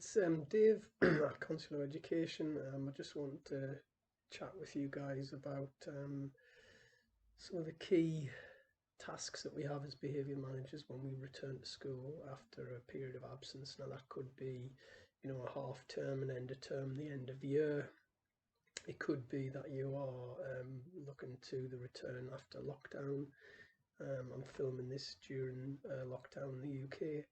It's Dave at Consular Education. I just want to chat with you guys about some of the key tasks that we have as behaviour managers when we return to school after a period of absence. Now that could be, a half term, an end of term, the end of year. It could be that you are looking to the return after lockdown. I'm filming this during lockdown in the UK.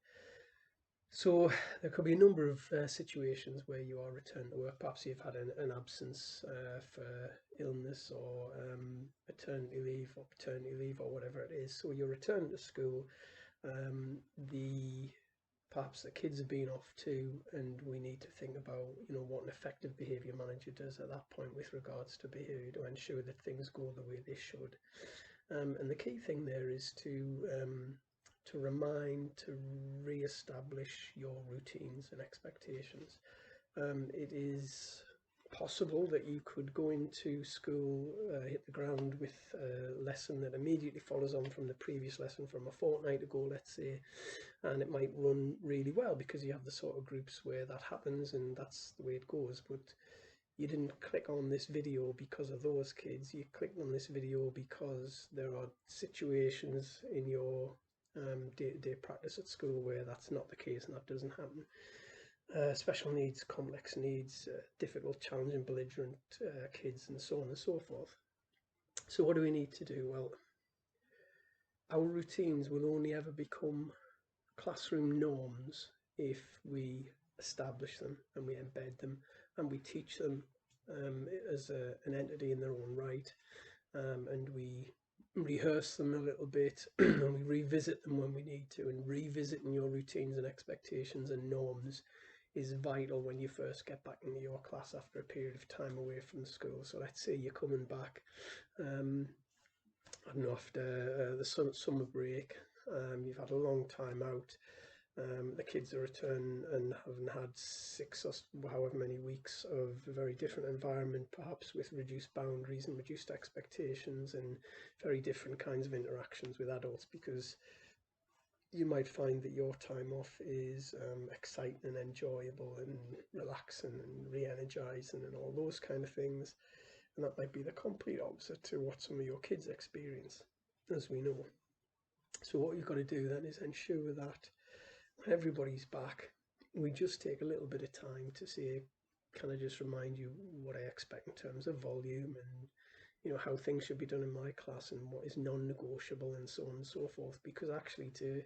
So there could be a number of situations where you are returned to work. Perhaps you've had an absence for illness or maternity leave or paternity leave or whatever it is. So you're returned to school. The perhaps the kids have been off too, and we need to think about what an effective behaviour manager does at that point with regards to behaviour to ensure that things go the way they should. And the key thing there is to remind, to re-establish your routines and expectations. It is possible that you could go into school, hit the ground with a lesson that immediately follows on from the previous lesson from a fortnight ago, let's say, and it might run really well because you have the sort of groups where that happens and that's the way it goes. But you didn't click on this video because of those kids. You clicked on this video because there are situations in your day-to-day practice at school where that's not the case and that doesn't happen. Special needs, complex needs, difficult, challenging, belligerent kids, and so on and so forth. So what do we need to do? Well, our routines will only ever become classroom norms if we establish them and we embed them and we teach them as an entity in their own right, and we rehearse them a little bit and we revisit them when we need to. And revisiting your routines and expectations and norms is vital when you first get back into your class after a period of time away from school. So let's say you're coming back, I don't know, after the summer break, you've had a long time out. The kids are returned and haven't had 6 or however many weeks of a very different environment, perhaps with reduced boundaries and reduced expectations and very different kinds of interactions with adults, because you might find that your time off is exciting and enjoyable and relaxing and re-energizing and all those kind of things, and that might be the complete opposite to what some of your kids experience, as we know. So what you've got to do then is ensure that when everybody's back, we just take a little bit of time to say, can I just remind you what I expect in terms of volume and how things should be done in my class and what is non-negotiable and so on and so forth. Because actually to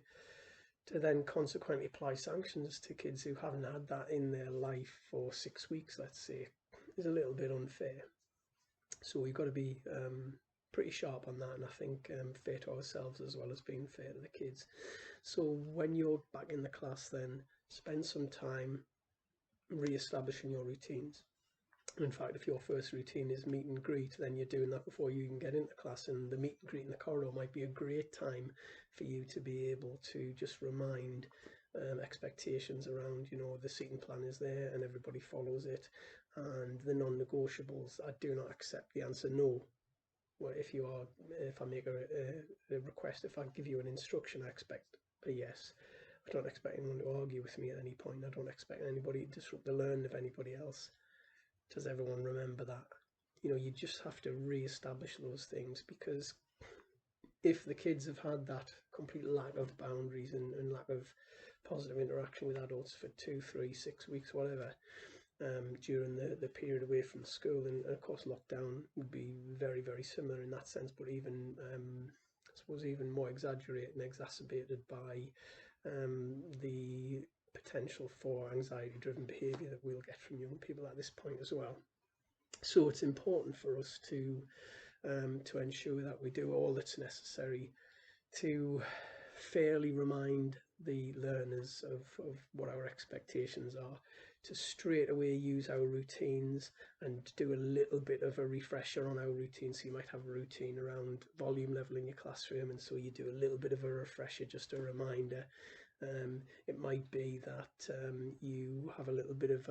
then consequently apply sanctions to kids who haven't had that in their life for 6 weeks, let's say, is a little bit unfair. So we've got to be pretty sharp on that, and I think fair to ourselves as well as being fair to the kids. So when you're back in the class, then spend some time re-establishing your routines. In fact, if your first routine is meet and greet, then you're doing that before you even get into class, and the meet and greet in the corridor might be a great time for you to be able to just remind expectations around, the seating plan is there and everybody follows it, and the non-negotiables. I do not accept the answer no. Well, if I make a request, if I give you an instruction, I expect a yes. I don't expect anyone to argue with me at any point. I don't expect anybody to disrupt the learning of anybody else. Does everyone remember that? You just have to re-establish those things, because if the kids have had that complete lack of boundaries and lack of positive interaction with adults for 2, 3, 6 weeks, whatever, during the period away from school, and of course lockdown would be very, very similar in that sense, but even I suppose even more exaggerated and exacerbated by the potential for anxiety-driven behaviour that we'll get from young people at this point as well. So it's important for us to ensure that we do all that's necessary to fairly remind the learners of what our expectations are, to straight away use our routines and do a little bit of a refresher on our routine. So you might have a routine around volume level in your classroom, and so you do a little bit of a refresher, just a reminder. It might be that you have a little bit of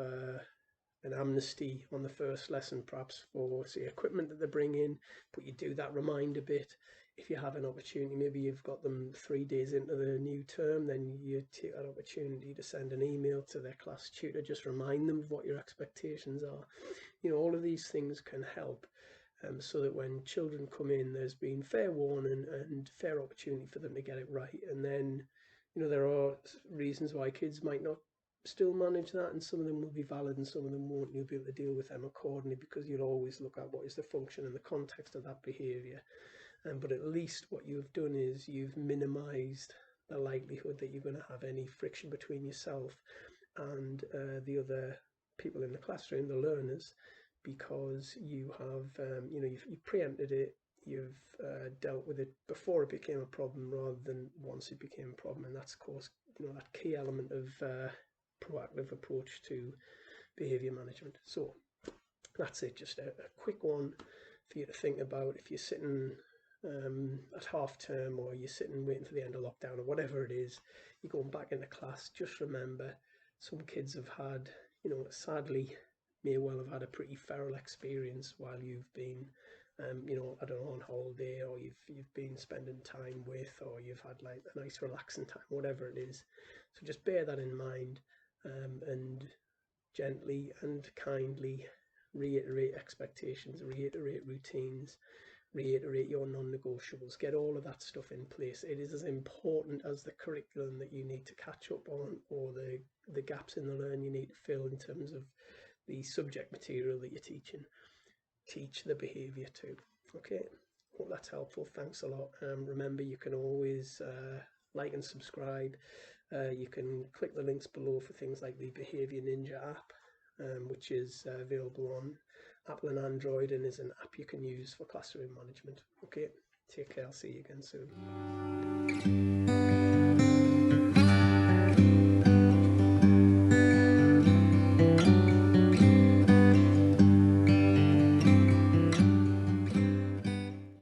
an amnesty on the first lesson, perhaps for, say, equipment that they bring in, but you do that reminder bit. if you have an opportunity, maybe you've got them 3 days into the new term, then you take that opportunity to send an email to their class tutor, just remind them of what your expectations are. All of these things can help, so that when children come in, there's been fair warning and fair opportunity for them to get it right. And then, there are reasons why kids might not still manage that, and some of them will be valid and some of them won't. You'll be able to deal with them accordingly, because you'll always look at what is the function and the context of that behaviour. But at least what you've done is you've minimised the likelihood that you're going to have any friction between yourself and the other people in the classroom, the learners, because you have, you've preempted it, you've dealt with it before it became a problem rather than once it became a problem. And that's, of course, that key element of proactive approach to behaviour management. So that's it, just a quick one for you to think about if you're sitting at half term, or you're sitting waiting for the end of lockdown, or whatever it is, you're going back into class. Just remember, some kids have had, sadly, may well have had a pretty feral experience while you've been, I don't know, on holiday, or you've been spending time with, or you've had like a nice relaxing time, whatever it is. So just bear that in mind, and gently and kindly reiterate expectations, reiterate routines, reiterate your non-negotiables, get all of that stuff in place. It is as important as the curriculum that you need to catch up on, or the gaps in the learn you need to fill in terms of the subject material that you're teaching. Teach the behaviour too. Okay, hope that's helpful. Thanks a lot. Remember, you can always like and subscribe. You can click the links below for things like the Behaviour Ninja app, which is available on Apple and Android, and is an app you can use for classroom management. Okay, take care. I'll see you again soon.